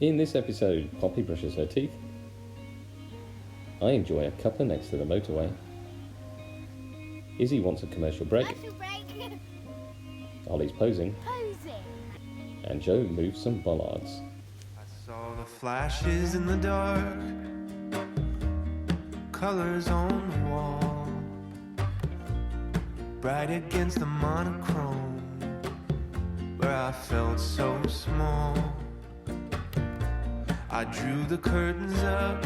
In this episode, Poppy brushes her teeth. I enjoy a cuppa next to the motorway. Izzy wants a commercial break. Ollie's posing. And Joe moves some bollards. I saw the flashes in the dark, colors on the wall, bright against the monochrome, where I felt so small. I drew the curtains up,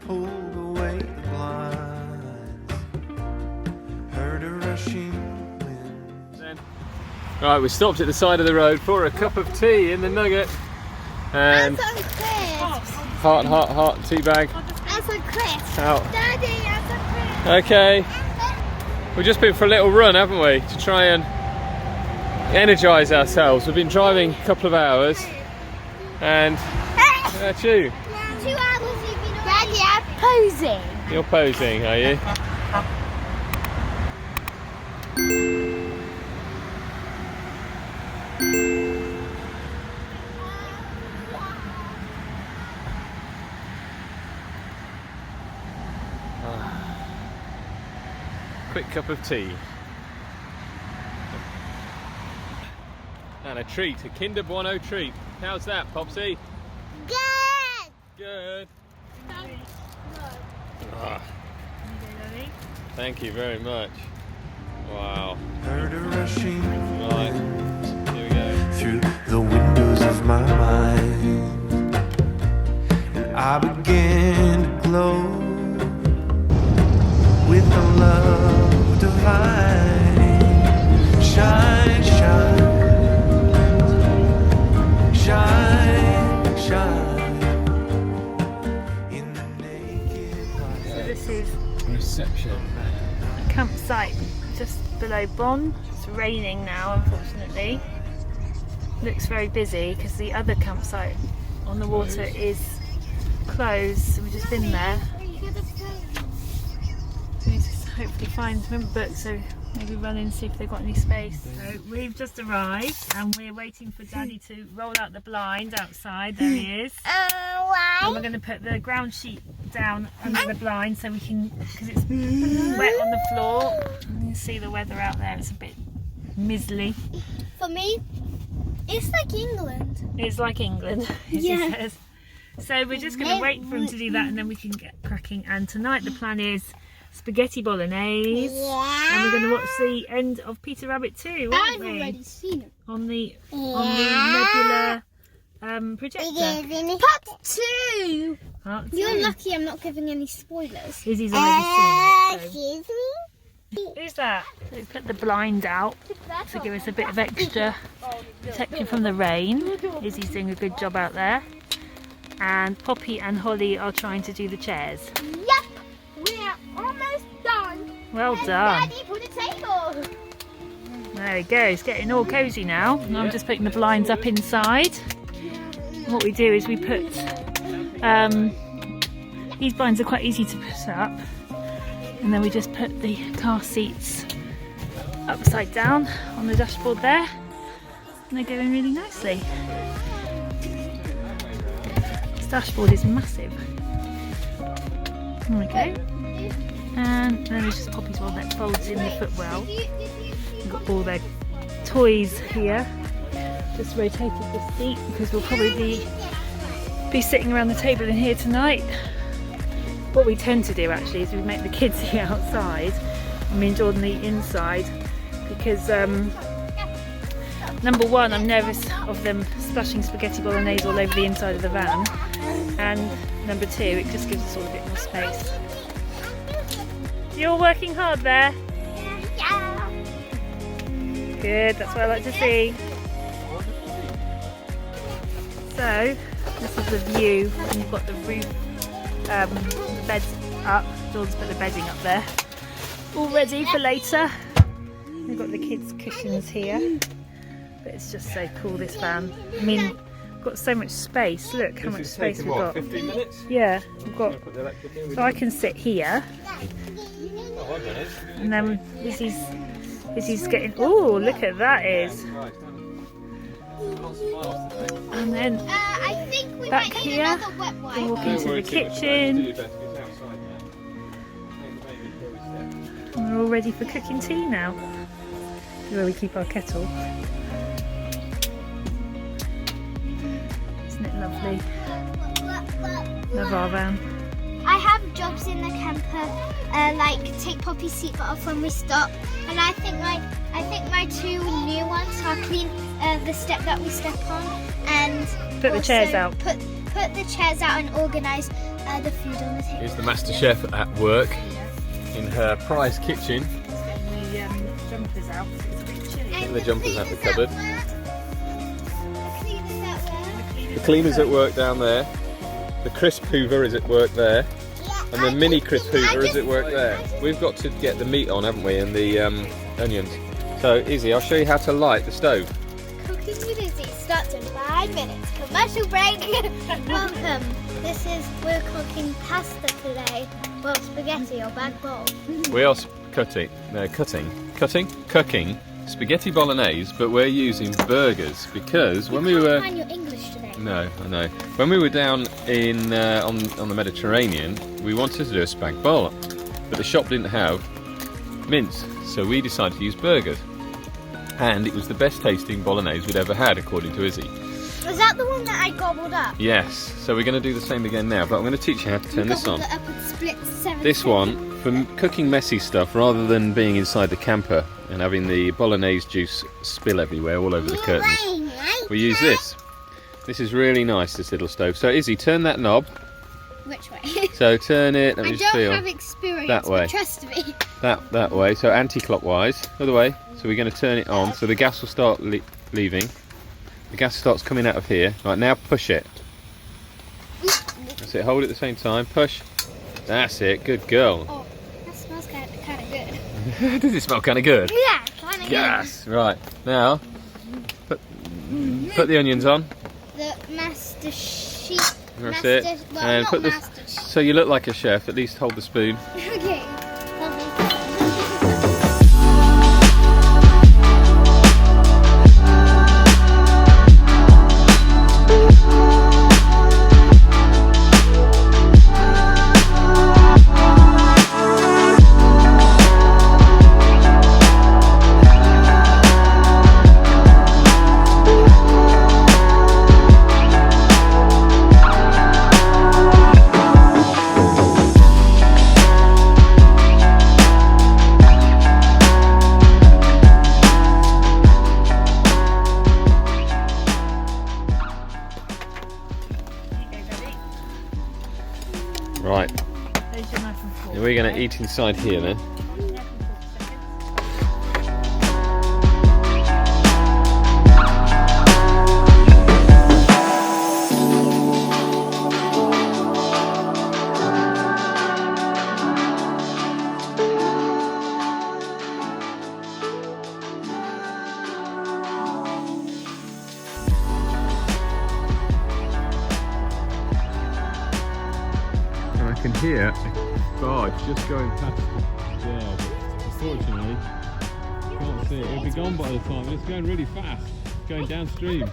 pulled away the blinds, heard a rushing wind. Right, we stopped at the side of the road for a cup of tea in the Nugget. And hot tea bag. That's a crisp. Out. Daddy, that's a crisp. Okay. We've just been for a little run, haven't we? To try and energise ourselves. We've been driving a couple of hours. And that's you. 2 hours you've been away. Daddy, I'm posing. You're posing, are you? Quick cup of tea. And a treat, a Kinder Bueno treat. How's that, Popsy? Good. Good. No. Ah, thank you very much. Wow. Heard a rushing Right, here we go. through the windows of my mind, and I began to glow with the love divine. Shine, shine, shine, shine in the naked light. So this is Reception. a campsite just below Bonn. It's raining now, unfortunately. Looks very busy because the other campsite on the water is closed. So we've just been there. So we just hopefully find some books, so maybe run in and see if they've got any space. So we've just arrived and we're waiting for Daddy to roll out the blind outside. There he is. And we're going to put the ground sheet down under the blind so we can, because it's wet on the floor. You can see the weather out there, it's a bit miserly. For me, it's like England. It's like England, as he says. So we're just going to wait for him to do that and then we can get cracking. And tonight the plan is spaghetti bolognese. And we're going to watch the end of Peter Rabbit 2, aren't I've we? already seen it. On the Nebula projector. Part 2. Part You're 2. lucky I'm not giving any spoilers. Izzy's already seen it. So. Excuse me? Who's that? So we put the blind out to give us a bit of extra protection from the rain. Izzy's doing a good job out there. And Poppy and Holly are trying to do the chairs. Yep, we're almost done. Well And done. Daddy put a table. There we go, it's getting all cosy now. And I'm just putting the blinds up inside. What we do is we put, these blinds are quite easy to put up. And then we just put the car seats upside down on the dashboard there. And they're going really nicely. This dashboard is massive. Okay. And then there's just Poppy's one that folds in the footwell. We've got all their toys here. Just rotated the seat because we'll probably be sitting around the table in here tonight. What we tend to do actually is we make the kids the outside and me and Jordan the inside because number one, I'm nervous of them splashing spaghetti bolognese all over the inside of the van, and number two, it just gives us all a bit more space. You're working hard there. Yeah. Good, that's what I like to see. So, this is the view when you've got the roof, the beds up. Jordan's put the bedding up there. All ready for later. We've got the kids' cushions here. But it's just so cool, this van. I mean, we've got so much space. Look how much space we've got. 15 minutes? Yeah, we've got. So I can sit here. And then Izzy's getting. Oh, look at that is. And then I think we back might need here, another wet we'll wipe. walk into the kitchen. We're all ready for cooking tea now. Where we keep our kettle. Isn't it lovely? Love our van. I have jobs in the camper, like take Poppy's seatbelt off when we stop, and I think my two new ones are clean the step that we step on, and Put the chairs out. Put the chairs out and organise the food on the table. Here's the master chef at work in her prize kitchen. The jumpers out. It's a bit chilly. And the jumpers out the cupboard. The cleaners at work. The cleaner's at work down there. The crisp hoover is at work there. And the mini crisp hoover is at work there. We've got to get the meat on, haven't we, and the onions. So, Izzy, I'll show you how to light the stove. Cooking with Izzy starts in 5 minutes. Commercial break. Welcome. We're cooking pasta today. Well, spaghetti or bag bowl. We are cooking spaghetti bolognese, but we're using burgers because when we were Find your English today. no, I know. When we were down in on the Mediterranean, we wanted to do a spag bol, but the shop didn't have mince, so we decided to use burgers. And it was the best tasting bolognese we'd ever had, according to Izzy. Was that the one that I gobbled up? Yes, so we're going to do the same again now, but I'm going to teach you how to turn this on. Gobbled it up and split 7 This one, for cooking messy stuff, rather than being inside the camper and having the bolognese juice spill everywhere all over the curtains, we use this. This is really nice, this little stove. So Izzy, turn that knob. Which way? So turn it, let me I just don't feel. have experience, that way. but trust me. That way, so anti-clockwise, other way. So we're going to turn it on, so the gas will start leaving. The gas starts coming out of here. Right, now push it. That's it, hold it at the same time, push. That's it, good girl. Oh, that smells kind of good. Does it smell kind of good? Yeah, kind of Yes! Right, now, put the onions on. good. The master sheep. That's it. Well, And not put this, master sheep. so you look like a chef, at least hold the spoon. Okay. Right, There's your knife and fork. we're going to eat inside here then. And I can hear a barge just going past there, but unfortunately, can't see it. It'll be gone by the time. It's going really fast. It's going downstream.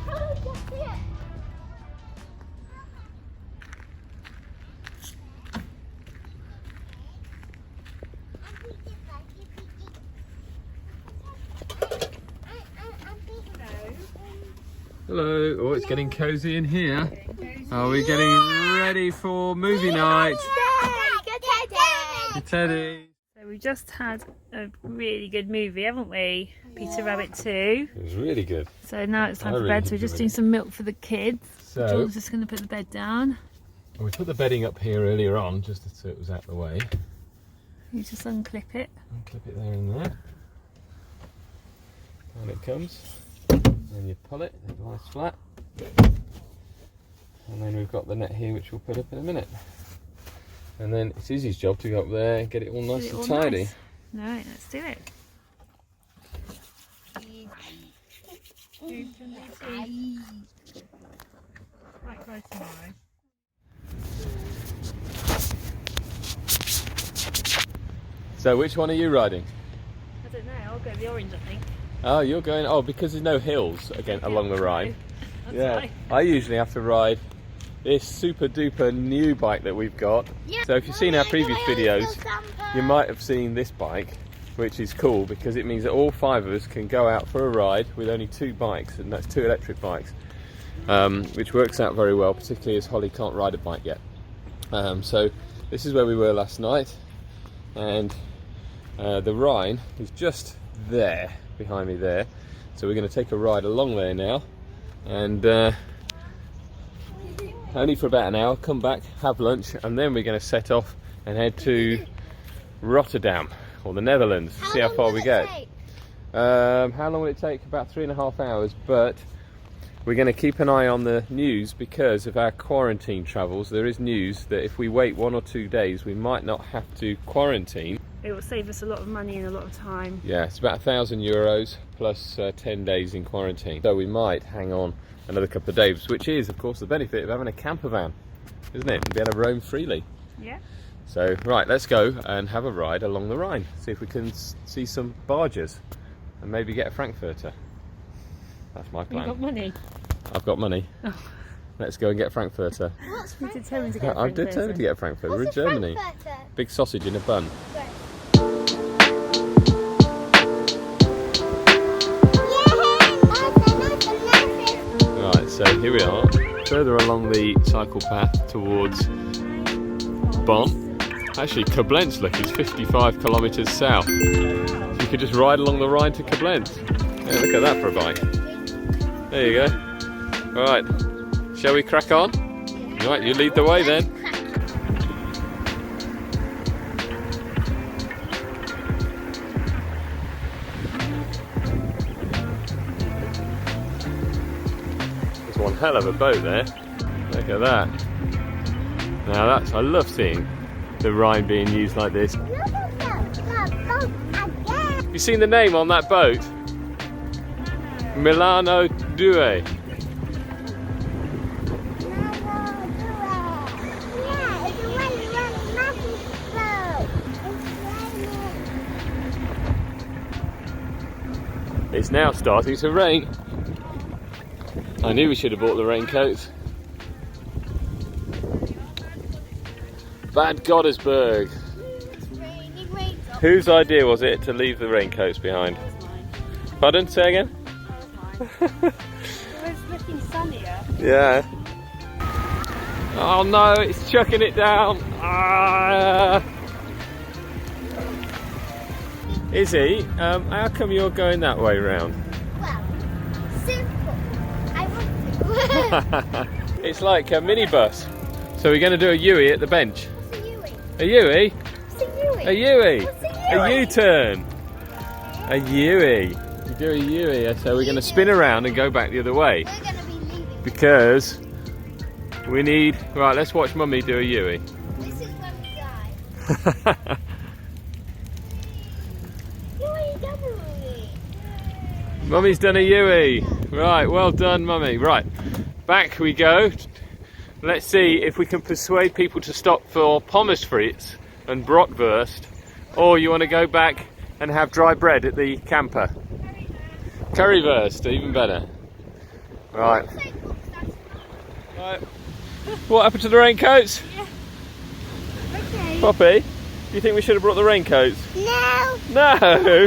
Hello. Oh, it's getting cozy in here. Are we getting ready for movie night? Teddy. So we just had a really good movie, haven't we? Peter Rabbit 2. It was really good. So now it's time I for really bed. So we're just enjoyed doing it. some milk for the kids. So George's just going to put the bed down. we put the bedding up here earlier on, just so it was out of the way. You just unclip it. And clip it there and there. And it comes. And you pull it, it lies flat. And then we've got the net here, which we'll put up in a minute. And then it's Izzy's job to go up there and get it all nice Get it and all tidy. nice. Right, let's do it. Quite close tomorrow. So which one are you riding? I don't know, I'll go the orange, I think. Oh, you're going, oh, because there's no hills again along the Rhine. Yeah, I usually have to ride this super duper new bike that we've got. Yeah. So if you've seen our previous videos, you might have seen this bike, which is cool because it means that all 5 of us can go out for a ride with only 2 bikes, and that's 2 electric bikes, which works out very well, particularly as Holly can't ride a bike yet. So this is where we were last night, and the Rhine is just there, behind me there. So we're going to take a ride along there now, and only for about an hour, come back, have lunch, and then we're going to set off and head to Rotterdam, or the Netherlands, see how far we get. How long will it take? About 3.5 hours, but we're going to keep an eye on the news because of our quarantine travels. There is news that if we wait 1 or 2 days, we might not have to quarantine. It will save us a lot of money and a lot of time. Yeah, it's about €1,000 plus 10 days in quarantine. So we might hang on another couple of days, which is, of course, the benefit of having a camper van, isn't it? And be able to roam freely. Yeah. So, right, let's go and have a ride along the Rhine. See if we can see some barges and maybe get a Frankfurter. That's my plan. You got money? I've got money. Oh. Let's go and get a Frankfurter. You're determined to get a I'm Frankfurter. determined to get a Frankfurter. We're in What's a Germany. Frankfurter? Big sausage in a bun. Right, so here we are, further along the cycle path towards Bonn. Actually, Koblenz, look, is 55 kilometres south. So you could just ride along the Rhine to Koblenz. Yeah, look at that for a bike. There you go. Alright, shall we crack on? Right, you lead the way then. One hell of a boat there. Look at that. Now I love seeing the Rhine being used like this. Have you seen the name on that boat? Milano Due. It's now starting to rain. I knew we should have bought the raincoats. Bad Godesberg. Whose idea was it to leave the raincoats behind? Pardon? Say again? It was looking sunnier. Yeah. Oh no, it's chucking it down. Ah. Izzy, how come you're going that way round? Well, simple. I want to. It's like a minibus. So we're going to do a U-E at the bench. What's a U-E? A U-E? What's a U-E? A U-E? What's a U-E? A U-turn. A U-E. You do a U-E, so we're going to spin around and go back the other way. We're going to be leaving. Because we need... Right, let's watch Mummy do a U-E. This is when we die. You already done a U-E. Mummy's done a U-E. Right, well done, Mummy. Right, back we go. Let's see if we can persuade people to stop for pommes frites and bratwurst, or you want to go back and have dry bread at the camper. Currywurst, even better. Right. Right. What happened to the raincoats? Okay. Poppy, do you think we should have brought the raincoats? No. No!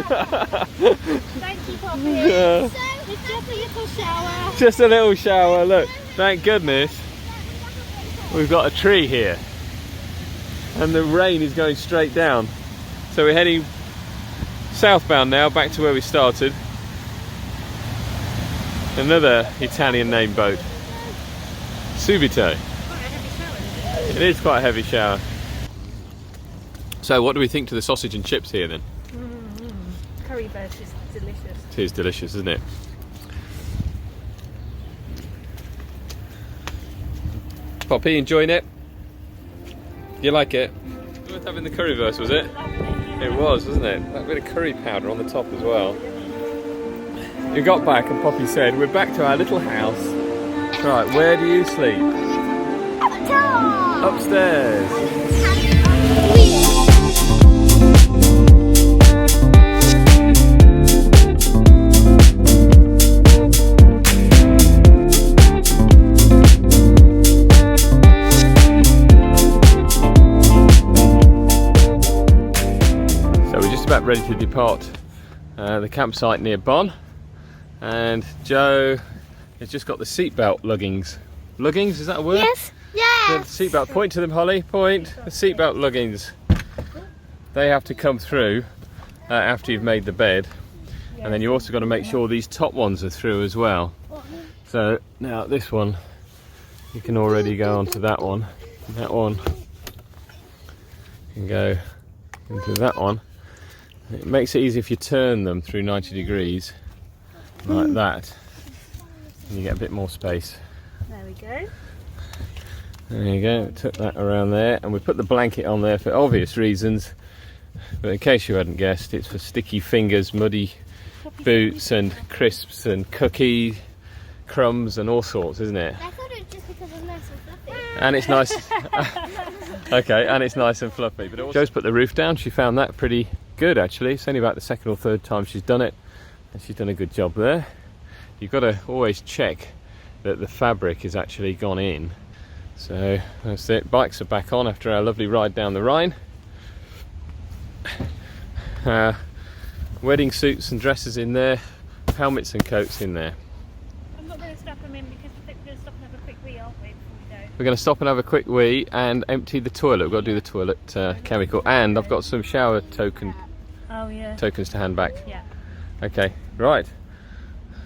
Thank you, Poppy. Yeah. It's just a little shower. Just a little shower, look. Thank goodness we've got a tree here. And the rain is going straight down. So we're heading southbound now, back to where we started. Another Italian named boat. Subito. It is quite a heavy shower. So what do we think to the sausage and chips here then? Currywurst is delicious. It is delicious, isn't it? Poppy, enjoying it? You like it? Worth having the currywurst, was it? It was, wasn't it? That bit of curry powder on the top as well. We got back and Poppy said, we're back to our little house. Right, where do you sleep? Upstairs. about ready to depart the campsite near Bonn, and Joe has just got the seatbelt luggings. Luggings, is that a word? Yes. The Yes. seatbelt. Point to them, Holly. Point. The seatbelt luggings. They have to come through after you've made the bed, and then you also got to make sure these top ones are through as well. So now this one, you can already go onto that one. That one can go into that one. It makes it easy if you turn them through 90 degrees like that, and you get a bit more space. There we go. There you go, took that around there, and we put the blanket on there for obvious reasons, but in case you hadn't guessed, it's for sticky fingers, muddy boots and crisps and cookie crumbs and all sorts, isn't it? I thought it was just because it's nice and fluffy. And it's nice. Okay, and it's nice and fluffy. But also, Joe's put the roof down. She found that pretty good, actually. It's only about the second or third time she's done it, and she's done a good job there. You've got to always check that the fabric is actually gone in. So that's it. Bikes are back on after our lovely ride down the Rhine. Wedding suits and dresses in there, helmets and coats in there. I'm not going to stuff them in because we're going to stop and have a quick wee, aren't we, before we go? We're going to stop and have a quick wee and empty the toilet. We've got to do the toilet chemical, and I've got some shower tokens to hand back. Yeah. Okay, right.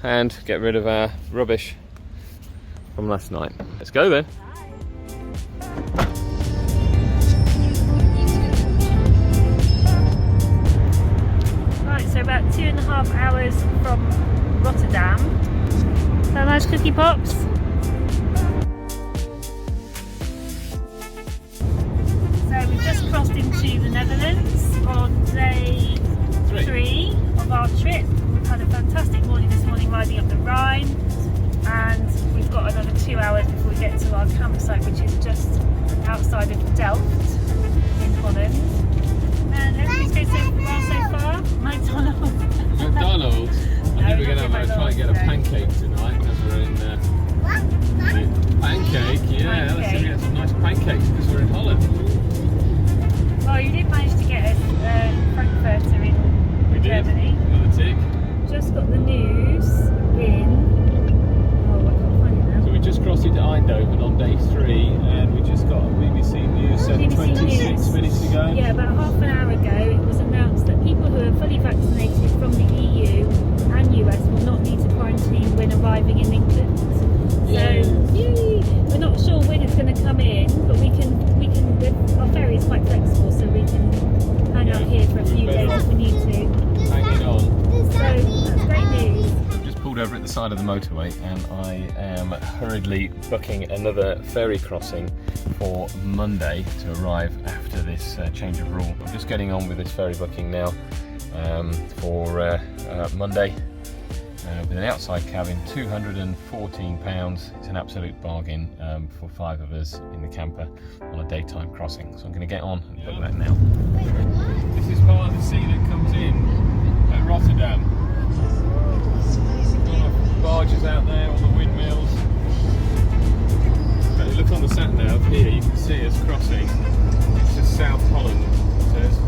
And get rid of our rubbish from last night. Let's go then. Right, so about 2.5 hours from Rotterdam. So nice cookie pops. So we've just crossed into the Netherlands on day 3 of our trip. We've had a fantastic morning this morning riding up the Rhine, and we've got another 2 hours before we get to our campsite, which is just outside of Delft in Holland. And everything's going so well so far. McDonald's. McDonald's. I think we're going to try and get a pancake tonight because we're in. Pancake, yeah. Let's see if we get some nice pancakes because we're in Holland. Well, you did manage to get a Frankfurter in Germany. Another tick. Just got the news in. Oh, I can't find it now. So we just crossed into Eindhoven on day 3, and we just got BBC News said BBC 26 News. minutes ago. Yeah, about half an hour ago, it was announced that people who are fully vaccinated from the EU and US will not need to quarantine when arriving in England. So, yay! We're not sure when it's going to come in, but our ferry is quite flexible, so we can hang out here for a few days if we need to. Hanging on. So that's great news. I've just pulled over at the side of the motorway, and I am hurriedly booking another ferry crossing for Monday to arrive after this change of rule. I'm just getting on with this ferry booking now for Monday. With an outside cabin, £214. It's an absolute bargain for 5 of us in the camper on a daytime crossing. So I'm going to get on and book that now. This is part of the sea that comes in at Rotterdam. All the barges out there, all the windmills. But look on the sat nav here, you can see us crossing. It's just South Holland, it says.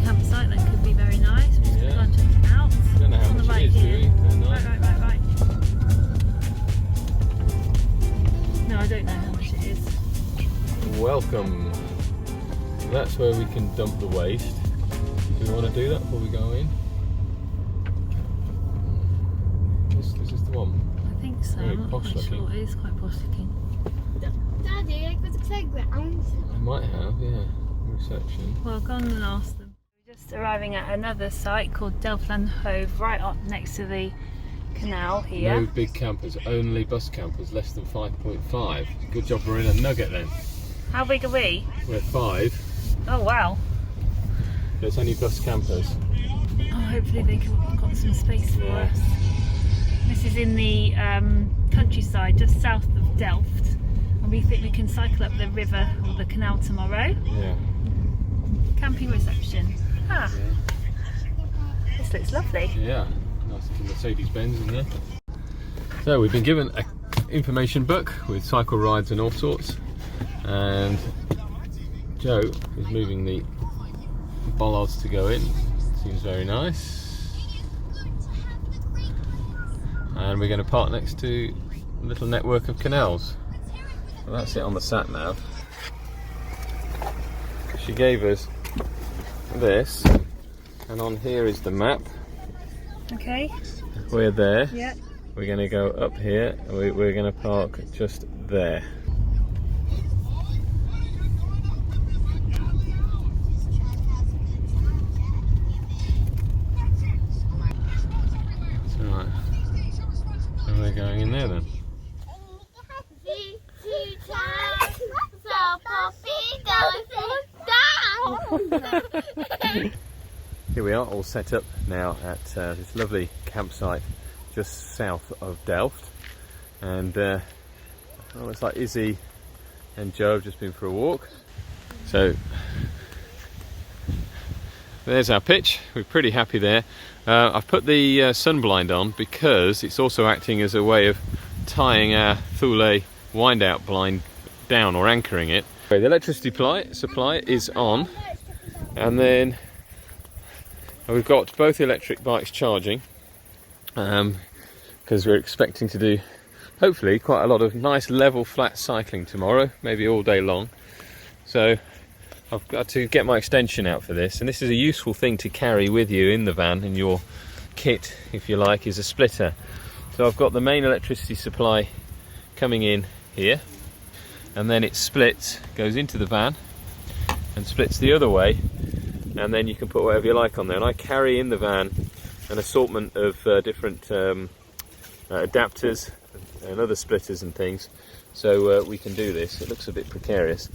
Campsite that could be very nice. We're just going to check it out. Don't know how on the much right it is, do here. we? Right. No, I don't know how much it is. Welcome. That's where we can dump the waste. Do we want to do that before we go in? This is the one. I think so. Very I'm not posh quite sure. looking. It is quite posh looking. Daddy, I got a playground. I might have, yeah. Reception. Well, go on and ask them. We're just arriving at another site called Delflandhove, right up next to the canal here. No big campers, only bus campers, less than 5.5. Good job we're in a Nugget then. How big are we? We're 5. Oh wow. There's only bus campers. Oh, hopefully they have got some space for us. This is in the countryside, just south of Delft. And we think we can cycle up the river or the canal tomorrow. Yeah. Camping reception. Ah. This looks lovely. Yeah. Nice Nice little Mercedes-Benz in there. So we've been given an information book with cycle rides and all sorts, and Joe is moving the bollards to go in. Seems very nice. And we're going to park next to a little network of canals. So that's it on the sat nav. She gave us this, and on here is the map. Okay. We're there. Yeah. We're going to go up here. We're going to park just there. That's alright. So we're going in there then. Here we are, all set up now at this lovely campsite just south of Delft, and looks like Izzy and Joe have just been for a walk. So there's our pitch. We're pretty happy there. I've put the sun blind on because it's also acting as a way of tying our Thule wind out blind down, or anchoring it. Okay, the electricity supply is on, and then we've got both electric bikes charging, because we're expecting to do, hopefully, quite a lot of nice level flat cycling tomorrow, maybe all day long. So I've got to get my extension out for this, and this is a useful thing to carry with you in the van, in your kit if you like, is a splitter. So I've got the main electricity supply coming in here, and then it splits, goes into the van and splits the other way, and then you can put whatever you like on there. And I carry in the van an assortment of different adapters and other splitters and things, so we can do this. It looks a bit precarious,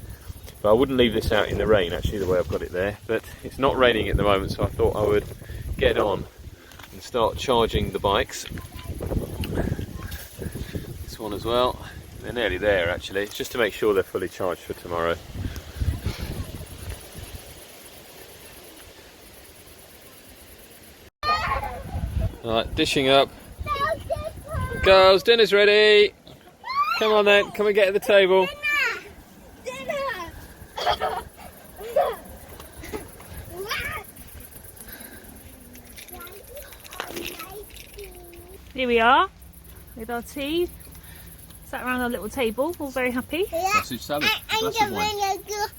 but I wouldn't leave this out in the rain, actually, the way I've got it there. But it's not raining at the moment, so I thought I would get on and start charging the bikes. This one as well. They're nearly there, actually, just to make sure they're fully charged for tomorrow. Alright, dishing up. Girls, dinner's ready. Come on then, come and get at the table. Here we are with our tea. Sat around our little table, all very happy. Sausage salad. I'm going to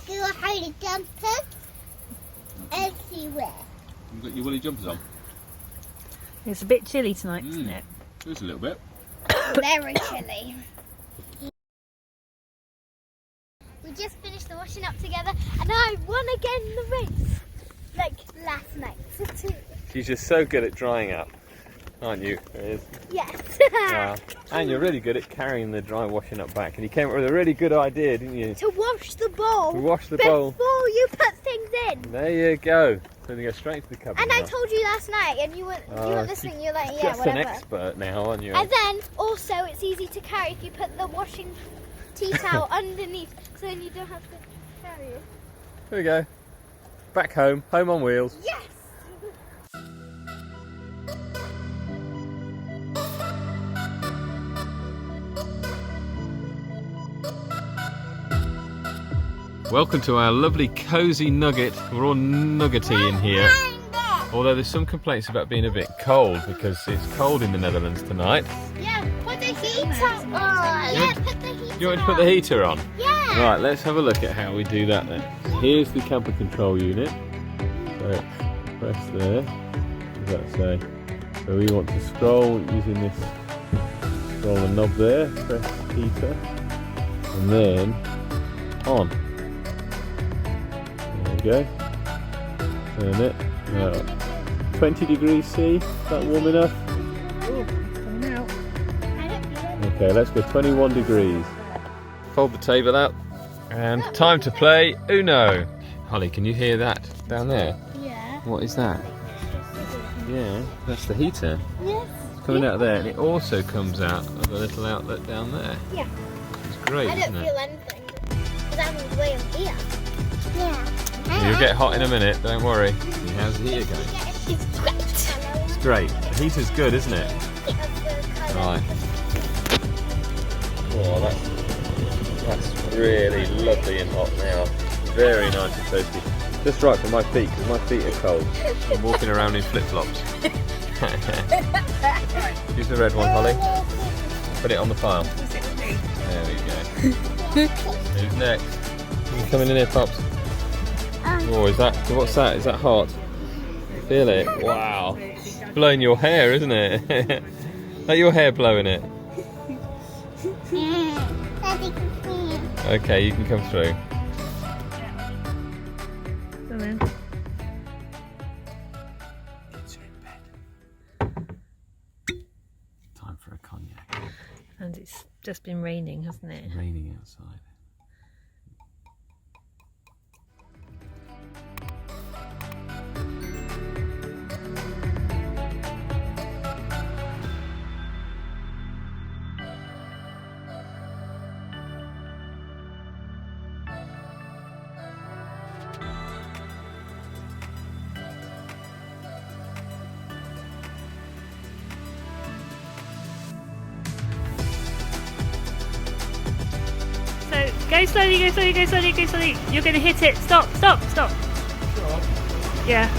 go hide the jumpers everywhere. You've got your woolly jumpers on? It's a bit chilly tonight, isn't it? Just a little bit. Very chilly. We just finished the washing up together, and I won again in the race, like last night. She's just so good at drying up, aren't you? Yes. Wow. And you're really good at carrying the dry washing up back. And you came up with a really good idea, didn't you? To wash the bowl. To wash the bowl. Before you put things in. There you go. So they go straight to the cupboard. And now. I told you last night, and you weren't listening. You're like, yeah, Just whatever. an expert now, aren't you? And then also, it's easy to carry if you put the washing tea towel underneath, so then you don't have to carry it. There we go. Back home. Home on wheels. Yes. Welcome to our lovely cosy nugget. We're all nuggety in here. Although there's some complaints about being a bit cold, because it's cold in the Netherlands tonight. Yeah, put the heater on. Yeah, put the heater on. You want to put the heater on? Yeah. Right, let's have a look at how we do that then. Here's the camper control unit. So press there. What does that say? So we want to scroll using this scroller knob there. Press heater. And then on. There we go. Turn it. Now, 20 degrees C. Is that warm enough? Oh, it's coming out. I don't feel it. Okay, let's go 21 degrees. Fold the table out. And time to play Uno. Holly, can you hear that down there? Yeah. What is that? Yeah, that's the heater. Yes. It's coming out there, and it also comes out of a little outlet down there. Yeah. It's great, I isn't don't it? feel anything. Because I'm way up here. Yeah. You'll get hot in a minute, don't worry. See, how's the heater going? It's great. great. The heater's good, isn't it? Right. Oh, that's really lovely and hot now. Very nice and toasty. Just right for my feet, because my feet are cold. I'm walking around in flip-flops. Use the red one, Holly. Put it on the file. There we go. Who's next? You coming in here, Pops? Oh, what's that? Is that hot? Feel it? Wow. Blowing your hair, isn't it? Let your hair blowing it. Okay, you can come through. Come in. Time for a cognac. And it's just been raining, hasn't it? It's raining outside. Go slowly, go slowly, go slowly, go slowly. You're going to hit it. Stop, stop, stop. Yeah.